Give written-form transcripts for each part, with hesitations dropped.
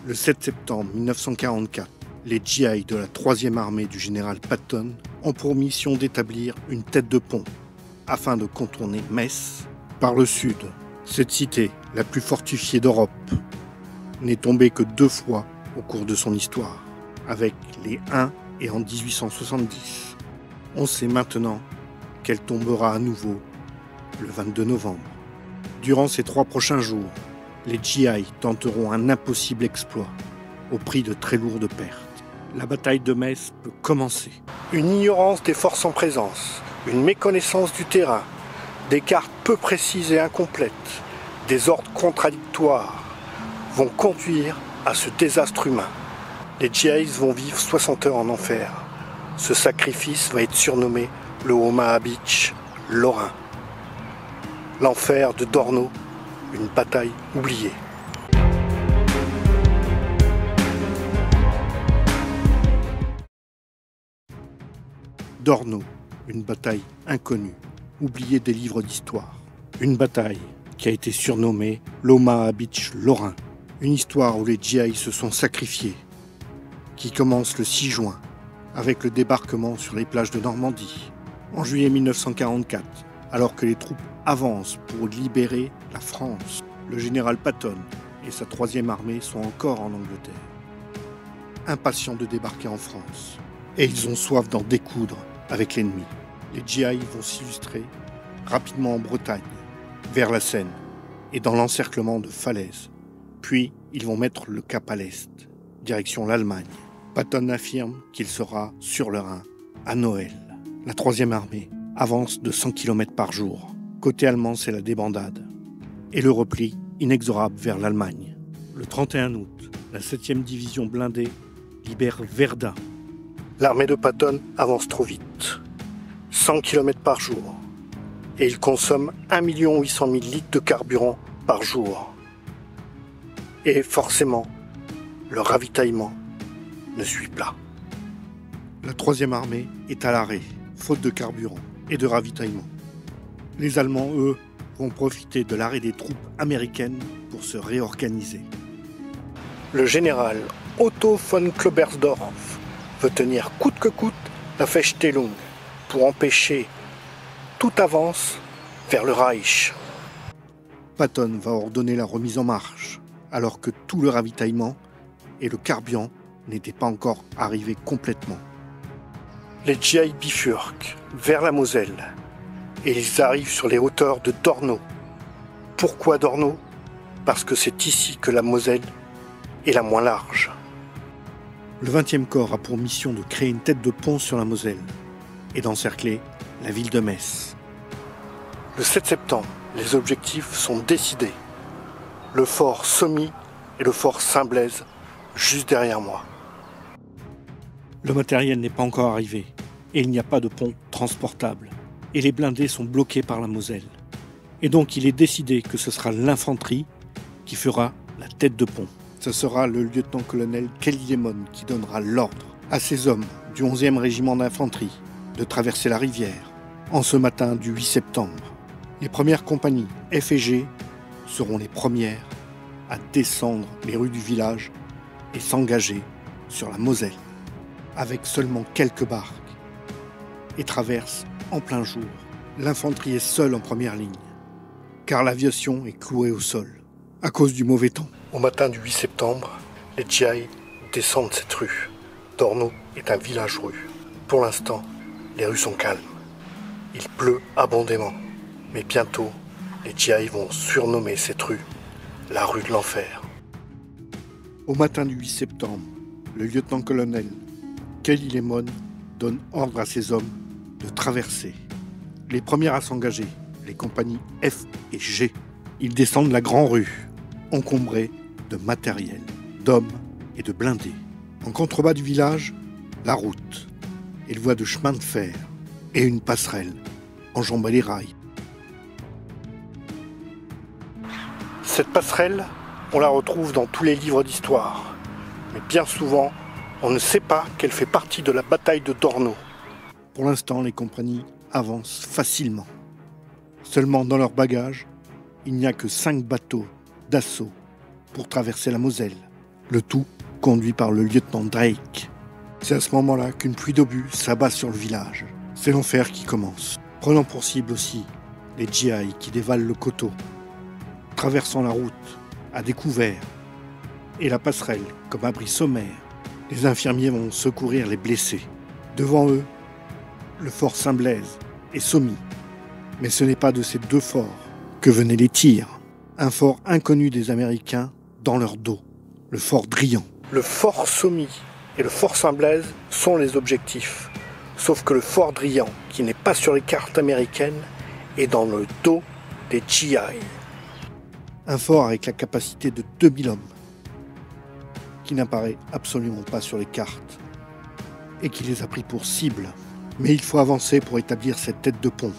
Le 7 septembre 1944, les GI de la 3e armée du général Patton ont pour mission d'établir une tête de pont afin de contourner Metz par le sud. Cette cité, la plus fortifiée d'Europe, n'est tombée que 2 fois au cours de son histoire, avec les Huns et en 1870. On sait maintenant qu'elle tombera à nouveau le 22 novembre. Durant ces 3 prochains jours, les GI tenteront un impossible exploit, au prix de très lourdes pertes. La bataille de Metz peut commencer. Une ignorance des forces en présence, une méconnaissance du terrain, des cartes peu précises et incomplètes, des ordres contradictoires vont conduire à ce désastre humain. Les GIs vont vivre 60 heures en enfer. Ce sacrifice va être surnommé le Omaha Beach lorrain. L'enfer de Dorno, une bataille oubliée. Dorno, une bataille inconnue, oubliée des livres d'histoire. Une bataille qui a été surnommée l'Omaha Beach lorrain. Une histoire où les GI se sont sacrifiés, qui commence le 6 juin, avec le débarquement sur les plages de Normandie. En juillet 1944, alors que les troupes avancent pour libérer la France, le général Patton et sa 3e armée sont encore en Angleterre, impatients de débarquer en France. Et ils ont soif d'en découdre avec l'ennemi. Les GI vont s'illustrer rapidement en Bretagne, vers la Seine et dans l'encerclement de Falaise. Puis, ils vont mettre le cap à l'est, direction l'Allemagne. Patton affirme qu'il sera sur le Rhin à Noël. La 3e armée avance de 100 km par jour. Côté allemand, c'est la débandade. Et le repli inexorable vers l'Allemagne. Le 31 août, la 7e division blindée libère Verdun. L'armée de Patton avance trop vite. 100 km par jour. Et il consomme 1 800 000 litres de carburant par jour. Et forcément, le ravitaillement ne suit pas. La 3e armée est à l'arrêt, faute de carburant et de ravitaillement. Les Allemands, eux, vont profiter de l'arrêt des troupes américaines pour se réorganiser. Le général Otto von Klobersdorff veut tenir coûte que coûte la Feststellung pour empêcher toute avance vers le Reich. Patton va ordonner la remise en marche, alors que tout le ravitaillement et le carburant n'étaient pas encore arrivés complètement. Les GI bifurquent vers la Moselle et ils arrivent sur les hauteurs de Dorno. Pourquoi Dorno ? Parce que c'est ici que la Moselle est la moins large. Le 20e corps a pour mission de créer une tête de pont sur la Moselle et d'encercler la ville de Metz. Le 7 septembre, les objectifs sont décidés. Le fort Sommy et le fort Saint-Blaise, juste derrière moi. Le matériel n'est pas encore arrivé et il n'y a pas de pont transportable. Et les blindés sont bloqués par la Moselle. Et donc il est décidé que ce sera l'infanterie qui fera la tête de pont. Ce sera le lieutenant-colonel Kelly Lemon qui donnera l'ordre à ses hommes du 11e régiment d'infanterie de traverser la rivière en ce matin du 8 septembre. Les premières compagnies F et G seront les premières à descendre les rues du village et s'engager sur la Moselle, avec seulement quelques barques, et traversent en plein jour. L'infanterie est seule en première ligne, car l'aviation est clouée au sol, à cause du mauvais temps. Au matin du 8 septembre, les GI descendent cette rue. Dorno est un village-rue. Pour l'instant, les rues sont calmes. Il pleut abondamment, mais bientôt, les GI vont surnommer cette rue la rue de l'enfer. Au matin du 8 septembre, le lieutenant-colonel Kelly Lemon donne ordre à ses hommes de traverser. Les premières à s'engager, les compagnies F et G. Ils descendent la grande rue, encombrée de matériel, d'hommes et de blindés. En contrebas du village, la route, et voies de chemin de fer et une passerelle enjambant les rails. Cette passerelle, on la retrouve dans tous les livres d'histoire, mais bien souvent, on ne sait pas qu'elle fait partie de la bataille de Dorno. Pour l'instant, les compagnies avancent facilement. Seulement dans leur bagage, il n'y a que 5 bateaux d'assaut pour traverser la Moselle. le tout conduit par le lieutenant Drake. C'est à ce moment-là qu'une pluie d'obus s'abat sur le village. C'est l'enfer qui commence, prenant pour cible aussi les GI qui dévalent le coteau, traversant la route à découvert et la passerelle comme abri sommaire. Les infirmiers vont secourir les blessés. Devant eux, le fort Saint-Blaise et Sommy. Mais ce n'est pas de ces deux forts que venaient les tirs. Un fort inconnu des Américains dans leur dos, le fort Drian. Le fort Sommy et le fort Saint-Blaise sont les objectifs. Sauf que le fort Drian, qui n'est pas sur les cartes américaines, est dans le dos des GI. Un fort avec la capacité de 2000 hommes, qui n'apparaît absolument pas sur les cartes, et qui les a pris pour cible. Mais il faut avancer pour établir cette tête de pont.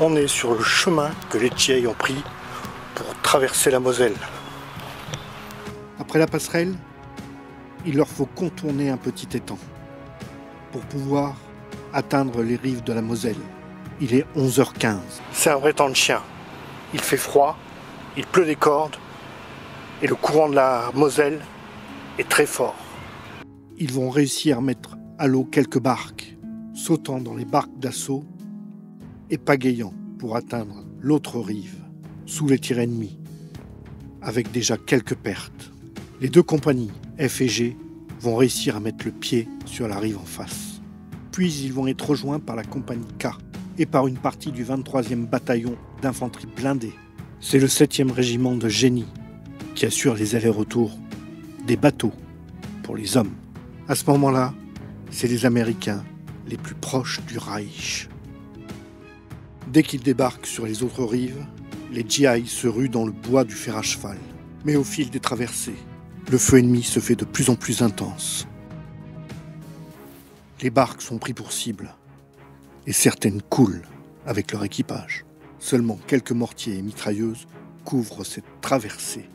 On est sur le chemin que les GI ont pris pour traverser la Moselle. Après la passerelle, il leur faut contourner un petit étang pour pouvoir atteindre les rives de la Moselle. Il est 11h15. C'est un vrai temps de chien. Il fait froid, il pleut des cordes et le courant de la Moselle est très fort. Ils vont réussir à mettre à l'eau quelques barques, sautant dans les barques d'assaut et pagayant pour atteindre l'autre rive, sous les tirs ennemis, avec déjà quelques pertes. Les deux compagnies, F et G, vont réussir à mettre le pied sur la rive en face. Puis ils vont être rejoints par la compagnie K et par une partie du 23e bataillon d'infanterie blindée. C'est le 7e régiment de génie qui assure les allers-retours des bateaux pour les hommes. À ce moment-là, c'est les Américains les plus proches du Reich. Dès qu'ils débarquent sur les autres rives, les GI se ruent dans le bois du fer à cheval. Mais au fil des traversées, le feu ennemi se fait de plus en plus intense. Les barques sont prises pour cible, et certaines coulent avec leur équipage. Seulement quelques mortiers et mitrailleuses couvrent cette traversée.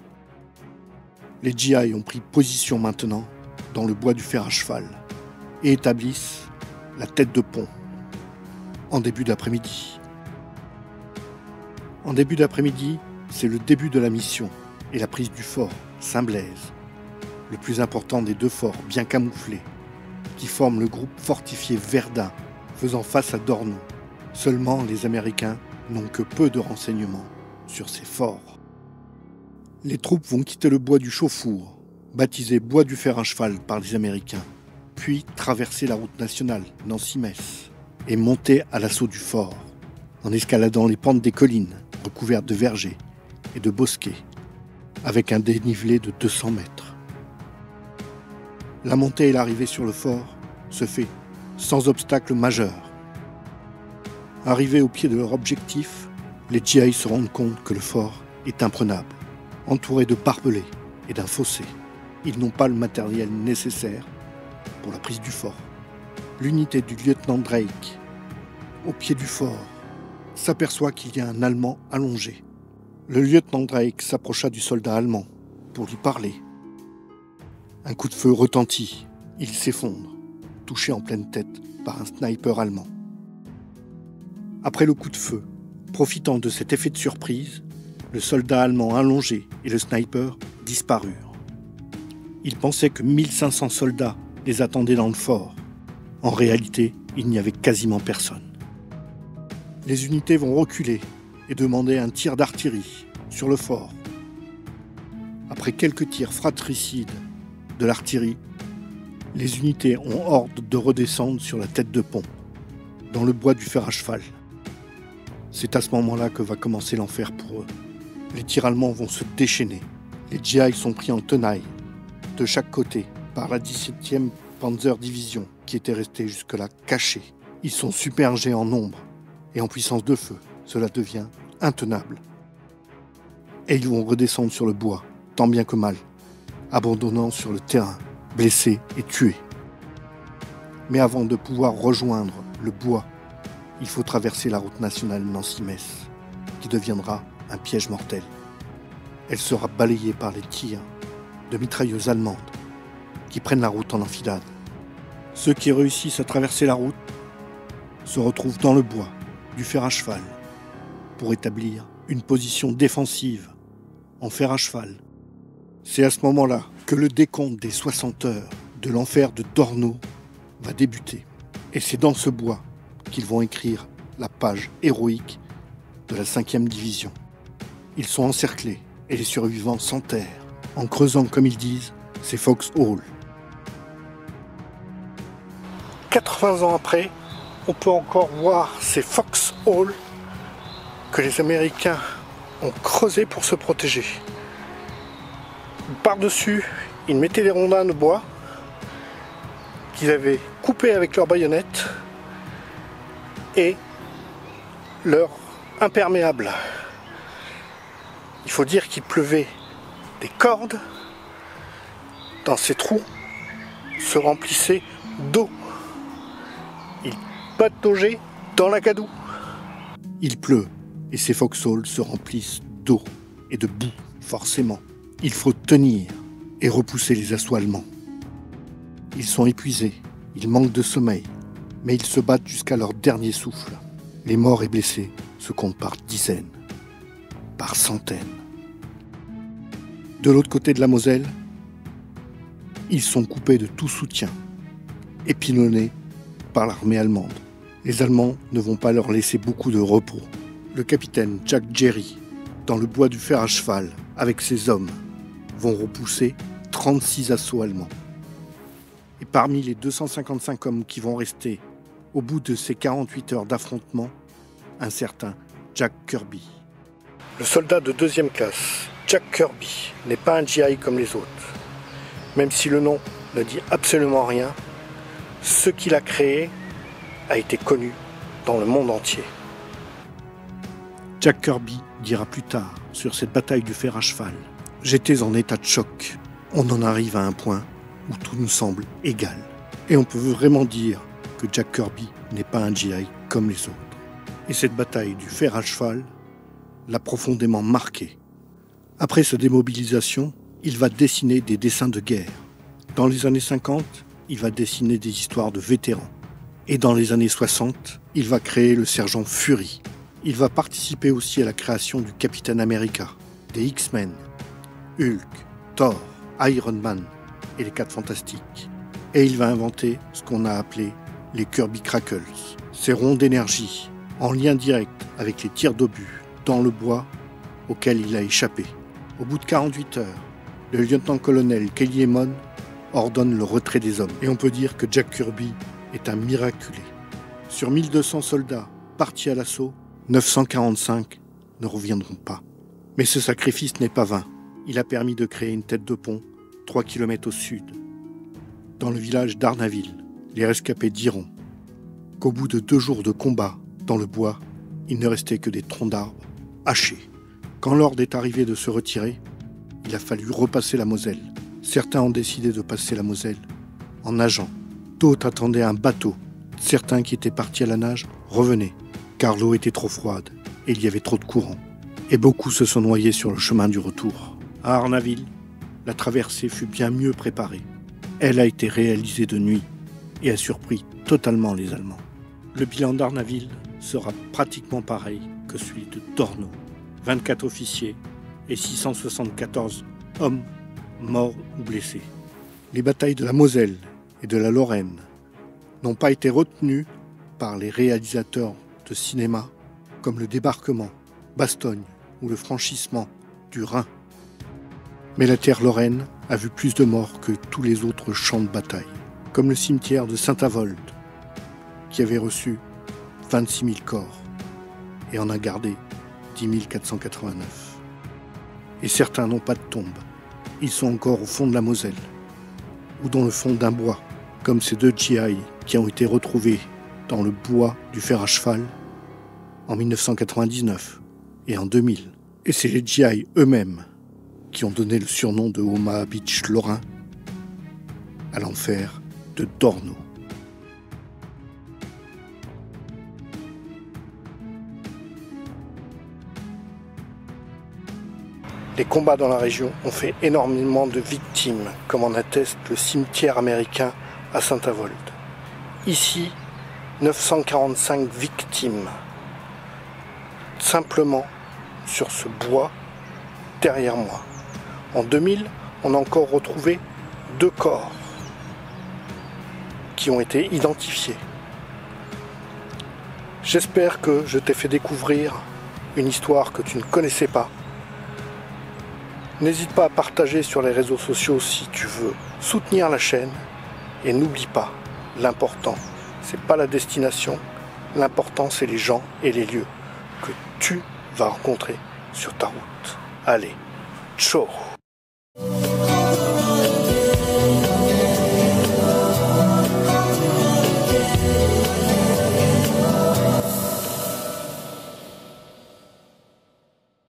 Les GI ont pris position maintenant dans le bois du fer à cheval et établissent la tête de pont en début d'après-midi. En début d'après-midi, c'est le début de la mission et la prise du fort Saint-Blaise, le plus important des deux forts bien camouflés, qui forment le groupe fortifié Verdun, faisant face à Dornou. Seulement, les Américains n'ont que peu de renseignements sur ces forts. Les troupes vont quitter le bois du Chauffour, baptisé bois du fer à cheval par les Américains, puis traverser la route nationale Nancy-Metz et monter à l'assaut du fort, en escaladant les pentes des collines recouvertes de vergers et de bosquets, avec un dénivelé de 200 mètres. La montée et l'arrivée sur le fort se fait sans obstacle majeur. Arrivés au pied de leur objectif, les GI se rendent compte que le fort est imprenable, entouré de barbelés et d'un fossé. Ils n'ont pas le matériel nécessaire pour la prise du fort. L'unité du lieutenant Drake, au pied du fort, s'aperçoit qu'il y a un Allemand allongé. Le lieutenant Drake s'approcha du soldat allemand pour lui parler. Un coup de feu retentit. Il s'effondre, touché en pleine tête par un sniper allemand. Après le coup de feu, profitant de cet effet de surprise, le soldat allemand allongé et le sniper disparurent. Il pensait que 1500 soldats les attendaient dans le fort. En réalité, il n'y avait quasiment personne. Les unités vont reculer et demander un tir d'artillerie sur le fort. Après quelques tirs fratricides de l'artillerie, les unités ont ordre de redescendre sur la tête de pont, dans le bois du fer à cheval. C'est à ce moment-là que va commencer l'enfer pour eux. Les tirs allemands vont se déchaîner. Les GI sont pris en tenaille, de chaque côté, par la 17e Panzer Division, qui était restée jusque-là cachée. Ils sont submergés en nombre et en puissance de feu. Cela devient intenable. Et ils vont redescendre sur le bois, tant bien que mal, abandonnant sur le terrain, blessés et tués. Mais avant de pouvoir rejoindre le bois, il faut traverser la route nationale Nancy-Metz, qui deviendra un piège mortel. Elle sera balayée par les tirs de mitrailleuses allemandes qui prennent la route en enfilade. Ceux qui réussissent à traverser la route se retrouvent dans le bois du fer à cheval pour établir une position défensive en fer à cheval. C'est à ce moment-là que le décompte des 60 heures de l'enfer de Dorno va débuter. Et c'est dans ce bois qu'ils vont écrire la page héroïque de la 5e division. Ils sont encerclés et les survivants s'enterrent en creusant, comme ils disent, ces foxholes. 80 ans après, on peut encore voir ces foxholes que les Américains ont creusés pour se protéger. Par-dessus, ils mettaient des rondins de bois qu'ils avaient coupés avec leurs baïonnettes et leur imperméable. Il faut dire qu'il pleuvait des cordes. Dans ces trous se remplissaient d'eau. Ils pataugeaient dans la gadoue. Il pleut et ces foxholes se remplissent d'eau et de boue, forcément. Il faut tenir et repousser les assauts allemands. Ils sont épuisés, ils manquent de sommeil, mais ils se battent jusqu'à leur dernier souffle. Les morts et blessés se comptent par dizaines, par centaines. De l'autre côté de la Moselle, ils sont coupés de tout soutien, épinonnés par l'armée allemande. Les Allemands ne vont pas leur laisser beaucoup de repos. Le capitaine Jack Jerry, dans le bois du fer à cheval, avec ses hommes, vont repousser 36 assauts allemands. Et parmi les 255 hommes qui vont rester, au bout de ces 48 heures d'affrontement, un certain Jack Kirby. Le soldat de 2e classe, Jack Kirby, n'est pas un GI comme les autres. Même si le nom ne dit absolument rien, ce qu'il a créé a été connu dans le monde entier. Jack Kirby dira plus tard, sur cette bataille du fer à cheval, « J'étais en état de choc. On en arrive à un point où tout nous semble égal. » Et on peut vraiment dire que Jack Kirby n'est pas un GI comme les autres. Et cette bataille du fer à cheval l'a profondément marqué. Après sa démobilisation, il va dessiner des dessins de guerre. Dans les années 50, il va dessiner des histoires de vétérans. Et dans les années 60, il va créer le sergent Fury. Il va participer aussi à la création du Capitaine America, des X-Men, Hulk, Thor, Iron Man et les 4 Fantastiques. Et il va inventer ce qu'on a appelé les Kirby Crackles, ces ronds d'énergie en lien direct avec les tirs d'obus dans le bois auquel il a échappé. Au bout de 48 heures, le lieutenant-colonel Kelly Emmons ordonne le retrait des hommes. Et on peut dire que Jack Kirby est un miraculé. Sur 1200 soldats partis à l'assaut, 945 ne reviendront pas. Mais ce sacrifice n'est pas vain. Il a permis de créer une tête de pont 3 km au sud. Dans le village d'Arnaville, les rescapés diront qu'au bout de 2 jours de combat dans le bois, il ne restait que des troncs d'arbres hachés. Quand l'ordre est arrivé de se retirer, il a fallu repasser la Moselle. Certains ont décidé de passer la Moselle en nageant. D'autres attendaient un bateau. Certains qui étaient partis à la nage revenaient, car l'eau était trop froide et il y avait trop de courant. Et beaucoup se sont noyés sur le chemin du retour. À Arnaville, la traversée fut bien mieux préparée. Elle a été réalisée de nuit et a surpris totalement les Allemands. Le bilan d'Arnaville sera pratiquement pareil que celui de Dorno. 24 officiers et 674 hommes morts ou blessés. Les batailles de la Moselle et de la Lorraine n'ont pas été retenues par les réalisateurs de cinéma comme le débarquement, Bastogne ou le franchissement du Rhin. Mais la terre lorraine a vu plus de morts que tous les autres champs de bataille, comme le cimetière de Saint-Avold, qui avait reçu 26 000 corps et en a gardé 10 489. Et certains n'ont pas de tombe. Ils sont encore au fond de la Moselle, ou dans le fond d'un bois, comme ces 2 GI qui ont été retrouvés dans le bois du fer à cheval en 1999 et en 2000. Et c'est les GI eux-mêmes qui ont donné le surnom de Omaha Beach lorrain à l'enfer de Dorno. Les combats dans la région ont fait énormément de victimes, comme en atteste le cimetière américain à Saint-Avold. Ici, 945 victimes, simplement sur ce bois derrière moi. En 2000, on a encore retrouvé 2 corps qui ont été identifiés. J'espère que je t'ai fait découvrir une histoire que tu ne connaissais pas. N'hésite pas à partager sur les réseaux sociaux si tu veux soutenir la chaîne. Et n'oublie pas, l'important, c'est pas la destination, l'important c'est les gens et les lieux que tu vas rencontrer sur ta route. Allez, ciao!